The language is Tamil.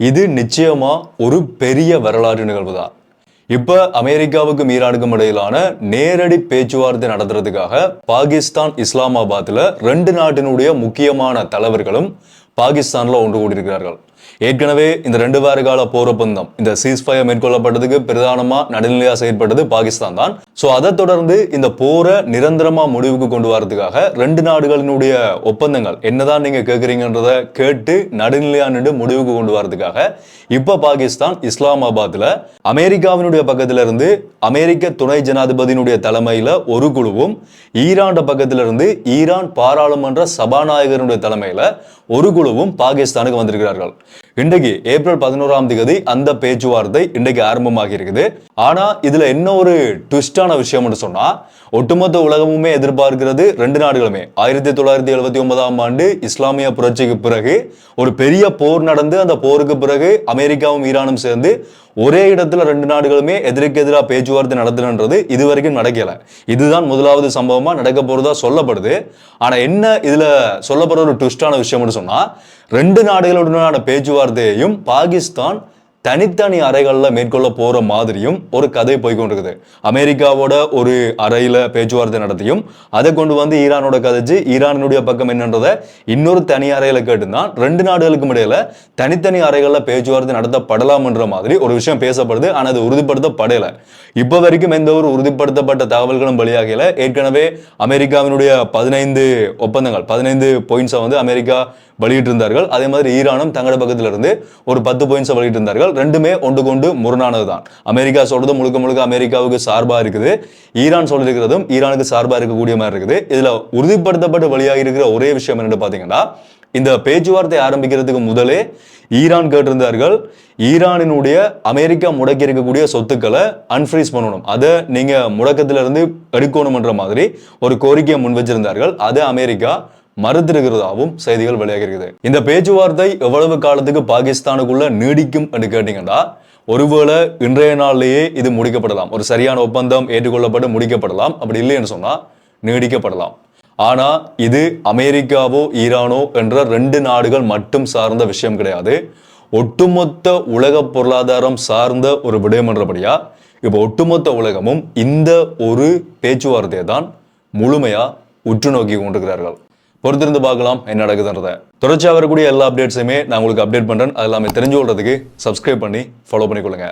இது நிச்சயமா ஒரு பெரிய வரலாற்று நிகழ்வு தான். இப்ப அமெரிக்காவுக்கும் ஈரானுக்கும் இடையிலான நேரடி பேச்சுவார்த்தை நடத்துறதுக்காக பாகிஸ்தான் இஸ்லாமாபாத்ல 2 நாட்டினுடைய முக்கியமான தலைவர்களும் பாகிஸ்தான்ல ஒன்று கூடியிருக்கிறார்கள். ஏற்கனவே இந்த 2 வார கால போர் ஒப்பந்தம், இந்த சீஸ்ஃபயர் மேற்கொள்ளப்பட்டதுக்கு பிரதானமா நடுநிலையா செயற்பட்டது பாகிஸ்தான் தான். சோ அதை தொடர்ந்து இந்த போரை நிரந்தரமா முடிவுக்கு கொண்டு வரதுக்காக 2 நாடுகளினுடைய ஒப்பந்தங்கள் என்னதான் நீங்க கேட்கறீங்கன்றத கேட்டு நடுநிலையா நின்று முடிவுக்கு கொண்டு வரதுக்காக இப்ப பாகிஸ்தான் இஸ்லாமாபாத்ல அமெரிக்காவினுடைய பக்கத்துல இருந்து அமெரிக்க துணை ஜனாதிபதியினுடைய தலைமையில ஒரு குழுவும், ஈரான் பக்கத்துல இருந்து ஈரான் பாராளுமன்ற சபாநாயகருடைய தலைமையில ஒரு குழுவும் பாகிஸ்தானுக்கு வந்திருக்கிறார்கள். இன்றைக்கு ஏப்ரல் 11ஆம் தேதி அந்த பேச்சுவார்த்தை இன்றைக்கு ஆரம்பமாகி இருக்குது. ஆனா இதுல என்ன ஒரு ட்விஸ்டான விஷயம்னு சொன்னா, ஒட்டுமொத்த உலகமுமே எதிர்பார்க்கிறது 2 நாடுகளுமே 1979ஆம் ஆண்டு இஸ்லாமிய புரட்சிக்கு பிறகு ஒரு பெரிய போர் நடந்து, அந்த போருக்கு பிறகு அமெரிக்காவும் ஈரானும் சேர்ந்து ஒரே இடத்துல 2 நாடுகளுமே எதிர்க்கு எதிராக பேச்சுவார்த்தை நடத்துறது இதுவரைக்கும் நடக்கல. இதுதான் முதலாவது சம்பவமா நடக்க போறதா சொல்லப்படுது. ஆனா என்ன இதுல சொல்லப்படுற ஒரு ட்விஸ்டான விஷயம்னு சொன்னா, 2 நாடுகளுடனான பேச்சுவார்த்தையையும் பாகிஸ்தான் தனித்தனி அறைகள்ல மேற்கொள்ள போற மாதிரியும் ஒரு கதை போய்கொண்டிருக்குது. அமெரிக்காவோட ஒரு அறையில பேச்சுவார்த்தை நடத்தியும் அதை கொண்டு வந்து ஈரானோட கதைச்சு ஈரானுடைய பக்கம் என்னன்றத இன்னொரு தனி அறையில கேட்டுதான் 2 நாடுகளுக்கும் இடையில தனித்தனி அறைகள்ல பேச்சுவார்த்தை நடத்தப்படலாம் என்ற மாதிரி ஒரு விஷயம் பேசப்படுது. ஆனா அது உறுதிப்படுத்தப்படல. இப்ப வரைக்கும் எந்த ஒரு உறுதிப்படுத்தப்பட்ட தகவல்களும் வெளியாகல. ஏற்கனவே அமெரிக்காவினுடைய 15 ஒப்பந்தங்கள், 15 பாயிண்ட்ஸை வந்து அமெரிக்கா வெளியிட்டிருந்தார்கள். அதே மாதிரி ஈரானும் தங்களோட பக்கத்துல இருந்து ஒரு 10 பாயிண்ட்ஸை வெளியிட்டிருந்தார்கள். ரெண்டுமே ஒன்று கொண்டு முரணானது தான். அமெரிக்கா சொல்றது முழுக்க முழுக்க அமெரிக்காவுக்கு சார்பா இருக்குது, ஈரான் சொல்லிருக்கிறதும் ஈரானுக்கு சார்பா இருக்கக்கூடிய மாதிரி இருக்குது. இதுல உறுதிப்படுத்தப்பட்டு வெளியாகி இருக்கிற ஒரே விஷயம் என்னன்னு பாத்தீங்கன்னா, இந்த பேச்சுவார்த்தை ஆரம்பிக்கிறதுக்கு முதலே ஈரான் கேட்டிருந்தார்கள், ஈரானினுடைய அமெரிக்கா முடக்கி இருக்கக்கூடிய சொத்துக்களை அன்ஃப்ரீஸ் பண்ணணும், அதை நீங்க முடக்கத்திலிருந்து எடுக்கணும்ன்ற மாதிரி ஒரு கோரிக்கையை முன் வச்சிருந்தார்கள். அதை அமெரிக்கா மறுத்திருக்கிறதாகவும் செய்திகள் வெளியாகி இருக்குது. இந்த பேச்சுவார்த்தை எவ்வளவு காலத்துக்கு பாகிஸ்தானுக்குள்ள நீடிக்கும் என்று கேட்டீங்கன்னா, ஒருவேளை இன்றைய நாளிலேயே இது முடிக்கப்படலாம். ஒரு சரியான ஒப்பந்தம் ஏற்றுக்கொள்ளப்பட்டு முடிக்கப்படலாம். அப்படி இல்லைன்னு சொன்னா நீடிக்கப்படலாம். ஆனா இது அமெரிக்காவோ ஈரானோ என்ற 2 நாடுகள் மட்டும் சார்ந்த விஷயம் கிடையாது. ஒட்டுமொத்த உலக பொருளாதாரம் சார்ந்த ஒரு விடயம் என்றபடியா இப்ப ஒட்டுமொத்த உலகமும் இந்த ஒரு பேச்சுவார்த்தையை தான் முழுமையா உற்று நோக்கி கொண்டிருக்கிறார்கள். பொறுத்திருந்து பார்க்கலாம் என்ன நடக்குதுன்றத. தொடர்ச்சியாக வரக்கூடிய எல்லா அப்டேட்ஸையுமே நான் உங்களுக்கு அப்டேட் பண்றேன். அது எல்லாமே தெரிஞ்சு கொள்றதுக்கு சப்ஸ்கிரைப் பண்ணி ஃபாலோ பண்ணிக்கொள்ளுங்க.